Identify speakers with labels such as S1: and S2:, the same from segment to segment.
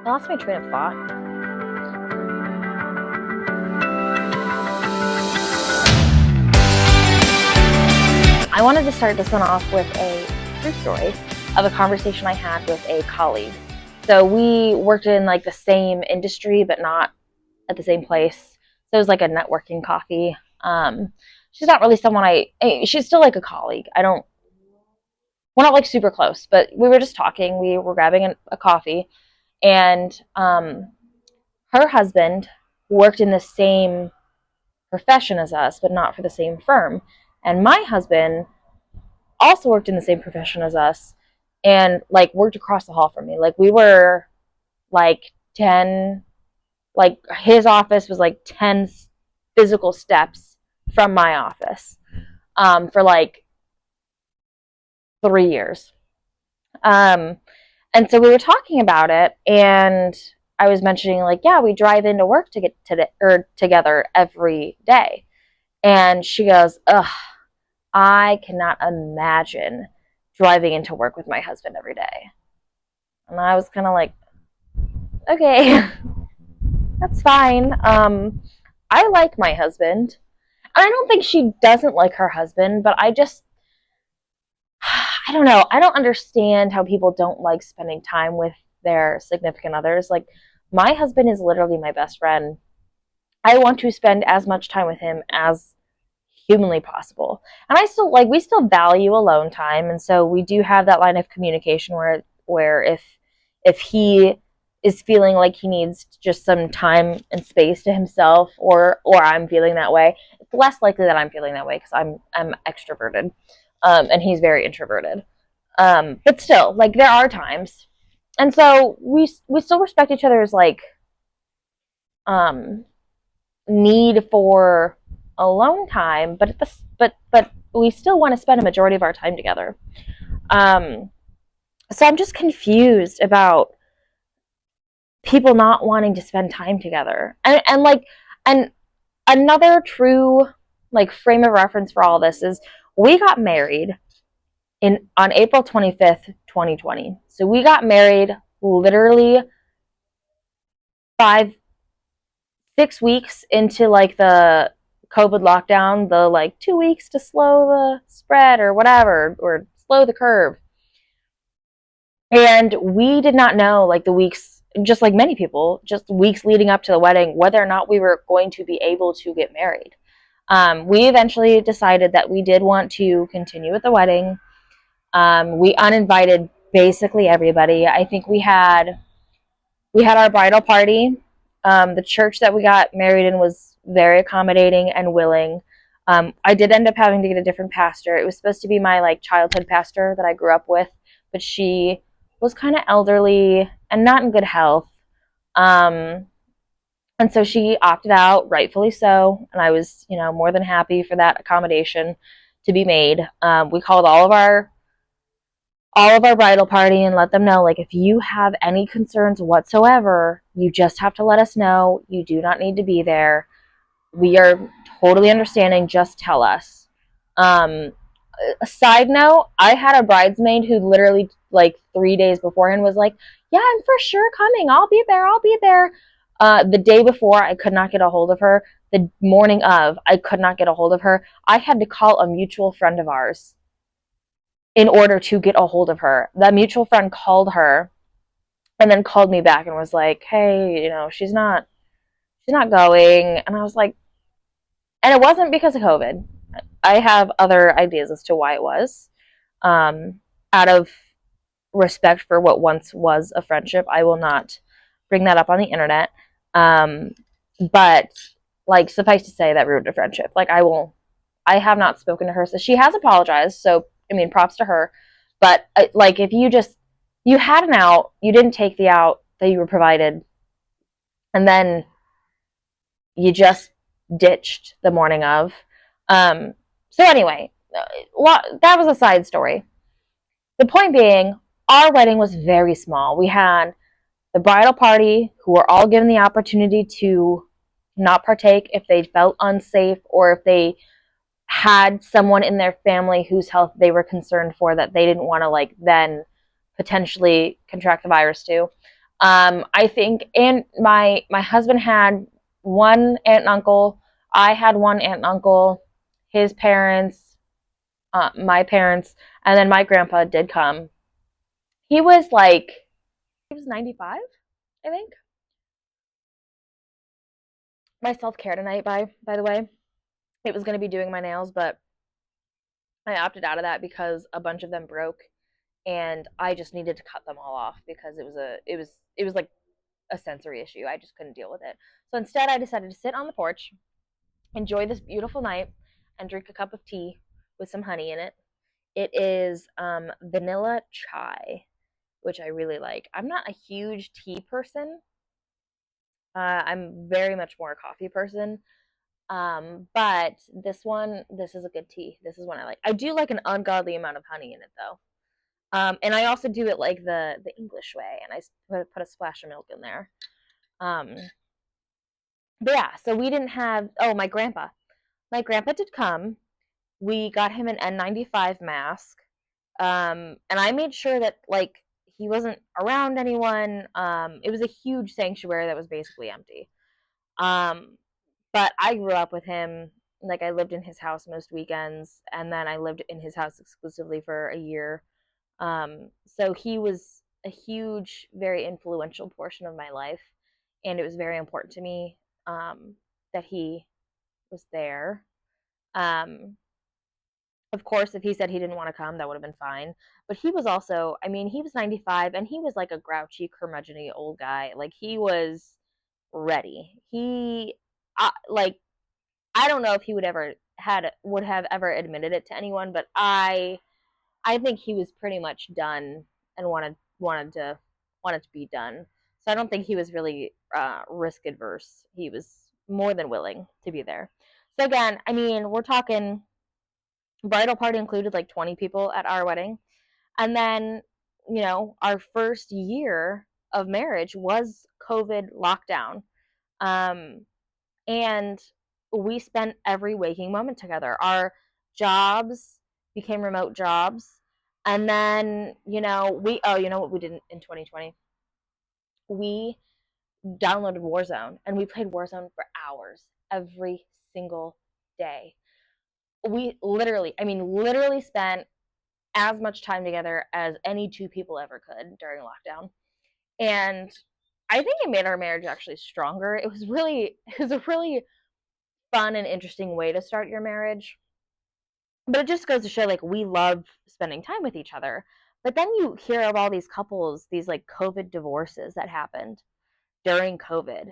S1: I lost my train of thought. I wanted to start this one off with a true story of a conversation I had with a colleague. So we worked in like the same industry, but not at the same place. So it was like a networking coffee. She's not really someone she's still like a colleague. We're not like super close, but we were just talking. We were grabbing a coffee, and her husband worked in the same profession as us, but not for the same firm. And my husband also worked in the same profession as us and like worked across the hall from me. Like we were like 10, like his office was like 10 physical steps from my office for like 3 years. Um, and so we were talking about it, and I was mentioning like, yeah, we drive into work to get together every day. And she goes, ugh, I cannot imagine driving into work with my husband every day. And I was kind of like, okay, that's fine. I like my husband. And I don't think she doesn't like her husband, but I don't know. I don't understand how people don't like spending time with their significant others. Like, my husband is literally my best friend. I want to spend as much time with him as humanly possible. And we still value alone time, and so we do have that line of communication where if he is feeling like he needs just some time and space to himself, or I'm feeling that way, it's less likely that I'm feeling that way because I'm extroverted, and he's very introverted. But still, like there are times, and so we still respect each other's like um need for alone time, but but we still want to spend a majority of our time together. Um, so I'm just confused about people not wanting to spend time together, and another true like frame of reference for all this is we got married in on April 25th, 2020. So we got married literally 5 6 weeks into like the COVID lockdown, the like 2 weeks to slow the spread or whatever, or slow the curve. And we did not know, like the weeks, just like many people, just weeks leading up to the wedding, whether or not we were going to be able to get married. We eventually decided that we did want to continue with the wedding. We uninvited basically everybody. I think we had our bridal party. The church that we got married in was very accommodating and willing. I did end up having to get a different pastor. It was supposed to be my like childhood pastor that I grew up with, but she was kind of elderly and not in good health. Um, and so she opted out, rightfully so. And I was, more than happy for that accommodation to be made. We called all of our bridal party and let them know, like, if you have any concerns whatsoever, you just have to let us know. You do not need to be there. We are totally understanding. Just tell us. um a side note, I had a bridesmaid who literally like 3 days beforehand was like, yeah, I'm for sure coming, I'll be there. The day before, I could not get a hold of her. The morning of, I could not get a hold of her. I had to call a mutual friend of ours in order to get a hold of her. That mutual friend called her and then called me back and was like, "Hey, she's not going." And I was like, and it wasn't because of COVID. I have other ideas as to why it was. Um, Out of respect for what once was a friendship, I will not bring that up on the internet. Um, but like, suffice to say, that ruined a friendship. Like, I have not spoken to her, so she has apologized. So I mean, props to her. But like, if you had an out, you didn't take the out that you were provided, and then you just ditched the morning of. So anyway, that was a side story. The point being, our wedding was very small. We had the bridal party, who were all given the opportunity to not partake if they felt unsafe, or if they had someone in their family whose health they were concerned for, that they didn't want to like then potentially contract the virus to. I think, and my husband had one aunt and uncle. I had one aunt and uncle. His parents, my parents, and then my grandpa did come. He was like, he was 95, I think. My self care tonight, by the way, it was going to be doing my nails, but I opted out of that because a bunch of them broke, and I just needed to cut them all off because it was like a sensory issue. I just couldn't deal with it. So instead, I decided to sit on the porch, enjoy this beautiful night, and drink a cup of tea with some honey in it. It is vanilla chai, which I really like. I'm not a huge tea person. I'm very much more a coffee person. But this is a good tea. This is one I like. I do like an ungodly amount of honey in it though. And I also do it like the English way, and I put a splash of milk in there. Um, but yeah, so we didn't have. Oh, my grandpa. My grandpa did come. We got him an N95 mask. And I made sure that like he wasn't around anyone. It was a huge sanctuary that was basically empty. Um, but I grew up with him. Like I lived in his house most weekends, and then I lived in his house exclusively for a year. So he was a huge, very influential portion of my life, and it was very important to me that he was there. Um, of course, if he said he didn't want to come, that would have been fine. But he was also, I mean, he was 95 and he was like a grouchy, curmudgeony old guy. Like he was ready. Like, I don't know if he would have ever admitted it to anyone, but I think he was pretty much done and wanted to be done. So I don't think he was really risk adverse. He was more than willing to be there. So again, I mean, we're talking bridal party included like 20 people at our wedding. And then, our first year of marriage was COVID lockdown. Um, and we spent every waking moment together. Our jobs became remote jobs. And then, you know what we did in 2020? We downloaded Warzone and we played Warzone for hours every single day. We literally, I mean, literally spent as much time together as any two people ever could during lockdown. And I think it made our marriage actually stronger. It was a really fun and interesting way to start your marriage. But it just goes to show like we love spending time with each other. But then you hear of all these couples, these like COVID divorces that happened during COVID.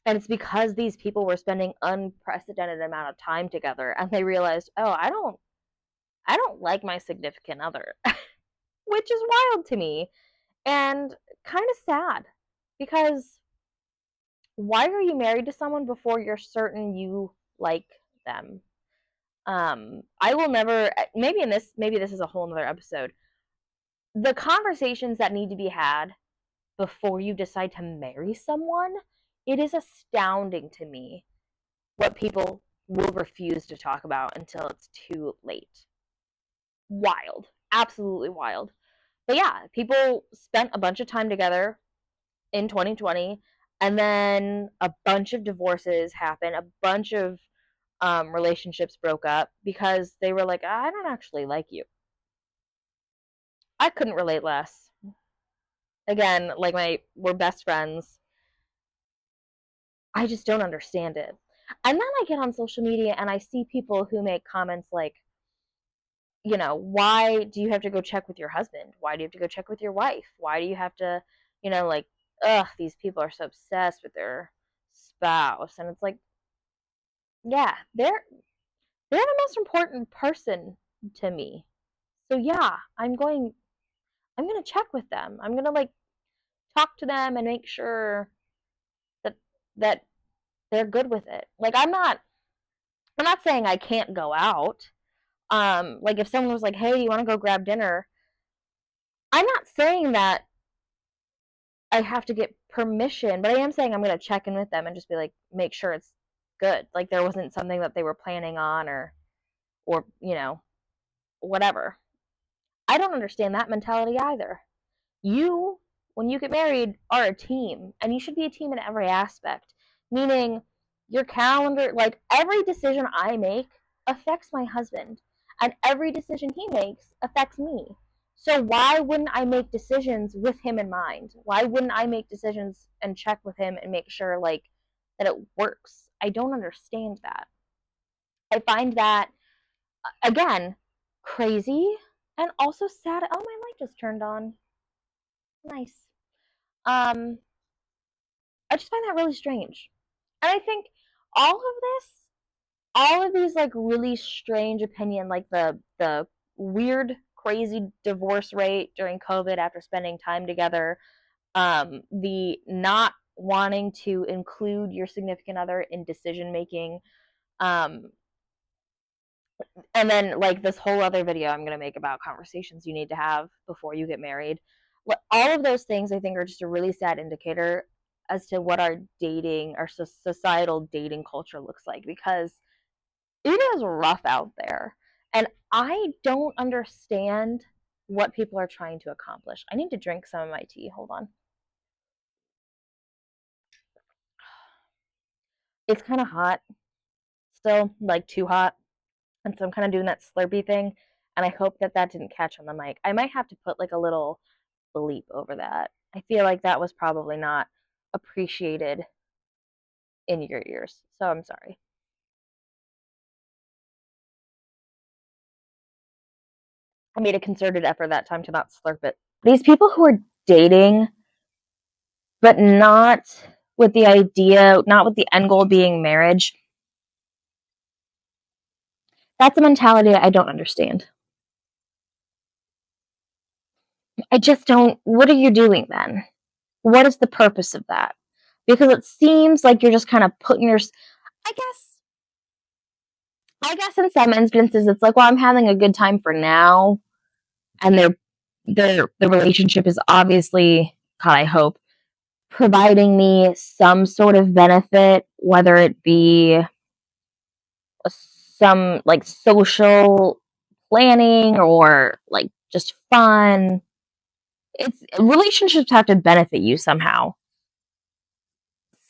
S1: And it's because these people were spending unprecedented amount of time together and they realized, "Oh, I don't like my significant other." Which is wild to me and kind of sad because why are you married to someone before you're certain you like them? I will never, maybe this is a whole nother episode. The conversations that need to be had before you decide to marry someone, it is astounding to me what people will refuse to talk about until it's too late. Wild. Absolutely wild. But yeah, people spent a bunch of time together in 2020, and then a bunch of divorces happened, a bunch of relationships broke up because they were like, I don't actually like you. I couldn't relate less. Again, like we're best friends. I just don't understand it. And then I get on social media and I see people who make comments like, why do you have to go check with your husband? Why do you have to go check with your wife? Why do you have to, like, ugh, these people are so obsessed with their spouse. And it's like, yeah, they're the most important person to me. So yeah, I'm going to check with them. I'm going to like talk to them and make sure that that they're good with it. Like I'm not saying I can't go out. Like if someone was like, "Hey, you want to go grab dinner?" I'm not saying that I have to get permission, but I am saying I'm going to check in with them and just be like make sure it's good. Like there wasn't something that they were planning on or, whatever. I don't understand that mentality either. You when you get married, are a team, and you should be a team in every aspect. Meaning, your calendar, like every decision I make affects my husband, and every decision he makes affects me. So why wouldn't I make decisions with him in mind? Why wouldn't I make decisions and check with him and make sure like that it works? I don't understand that. I find that again crazy and also sad. Oh, my light just turned on. Nice. Um, I just find that really strange. And I think all of this, all of these like really strange opinion, like the weird, crazy divorce rate during COVID after spending time together, the not wanting to include your significant other in decision making, um, and then like this whole other video I'm gonna make about conversations you need to have before you get married. All of those things I think are just a really sad indicator as to what our dating, our societal dating culture looks like, because it is rough out there, and I don't understand what people are trying to accomplish. I need to drink some of my tea. Hold on. It's kind of hot still, like too hot. And so I'm kind of doing that slurpy thing. And I hope that that didn't catch on the mic. I might have to put like a little bleep over that. I feel like that was probably not appreciated in your ears. So I'm sorry. I made a concerted effort that time to not slurp it. These people who are dating, but not with the idea, not with the end goal being marriage, that's a mentality I don't understand. I just don't. What are you doing then? What is the purpose of that? Because it seems like you're just kind of putting your. I guess. I guess in some instances it's like, well, I'm having a good time for now, and the relationship is obviously, God, I hope, providing me some sort of benefit, whether it be some like social planning or like just fun. It's relationships have to benefit you somehow.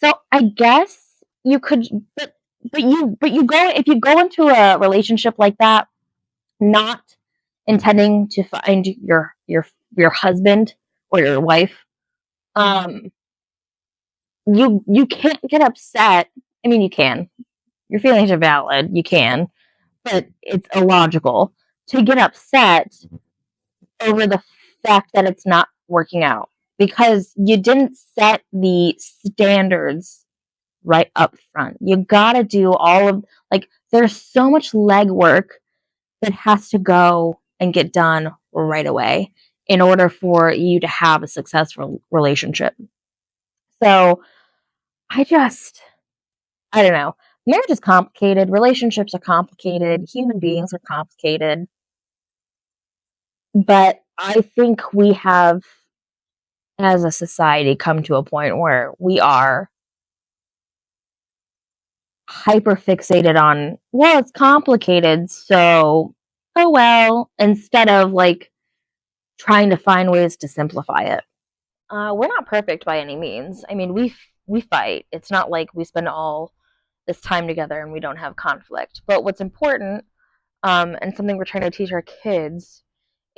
S1: So I guess you could, but you go, if you go into a relationship like that, not intending to find your husband or your wife, um, you can't get upset. I mean, you can. Your feelings are valid. You can, but it's illogical to get upset over the fact that it's not working out, because you didn't set the standards right up front. You gotta do all of, like, there's so much legwork that has to go and get done right away in order for you to have a successful relationship. So I don't know. Marriage is complicated, relationships are complicated, human beings are complicated, but I think we have, as a society, come to a point where we are hyper fixated on, well, it's complicated, so oh well, instead of like trying to find ways to simplify it. We're not perfect by any means. I mean, we fight. It's not like we spend all this time together and we don't have conflict. But what's important, and something we're trying to teach our kids,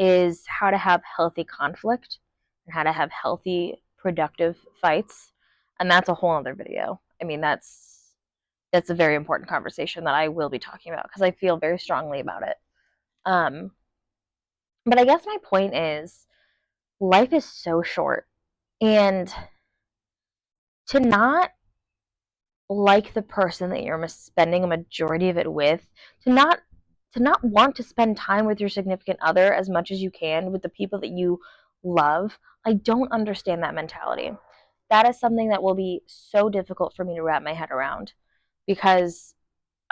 S1: is how to have healthy conflict and how to have healthy, productive fights. And that's a whole other video. I mean, that's a very important conversation that I will be talking about because I feel very strongly about it. Um, but I guess my point is, life is so short, and to not like the person that you're spending a majority of it with, to not want to spend time with your significant other as much as you can with the people that you love. I don't understand that mentality. That is something that will be so difficult for me to wrap my head around, because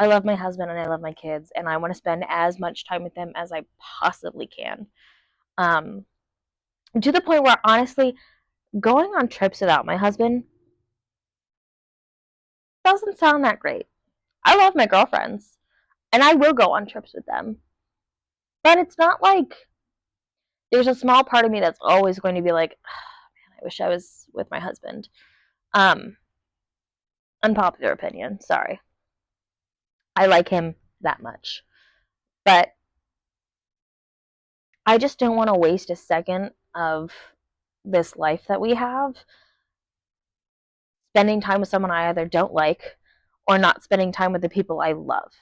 S1: I love my husband and I love my kids and I want to spend as much time with them as I possibly can. Um, to the point where, honestly, going on trips without my husband doesn't sound that great. I love my girlfriends and I will go on trips with them. But it's not like there's a small part of me that's always going to be like, oh, I wish I was with my husband. Um, Unpopular opinion, sorry. I like him that much. But I just don't want to waste a second of this life that we have spending time with someone I either don't like or not spending time with the people I love.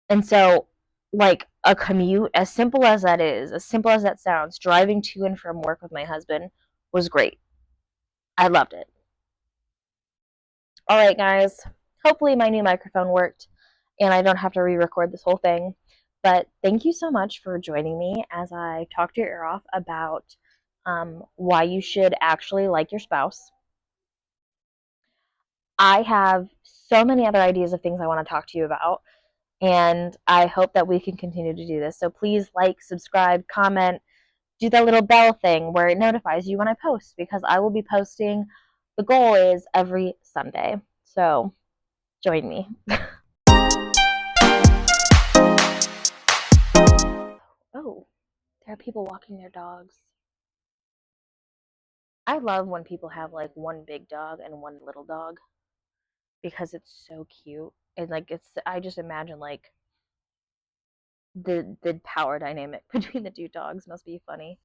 S1: And so, like a commute, as simple as that is, as simple as that sounds, driving to and from work with my husband was great. I loved it. All right, guys. Hopefully, my new microphone worked and I don't have to re record this whole thing. But thank you so much for joining me as I talked your ear off about why you should actually like your spouse. I have so many other ideas of things I want to talk to you about, and I hope that we can continue to do this. So please like, subscribe, comment, do that little bell thing where it notifies you when I post because I will be posting. The goal is every Sunday. So join me. Oh, there are people walking their dogs. I love when people have like one big dog and one little dog because it's so cute. And like I just imagine like the power dynamic between the two dogs must be funny.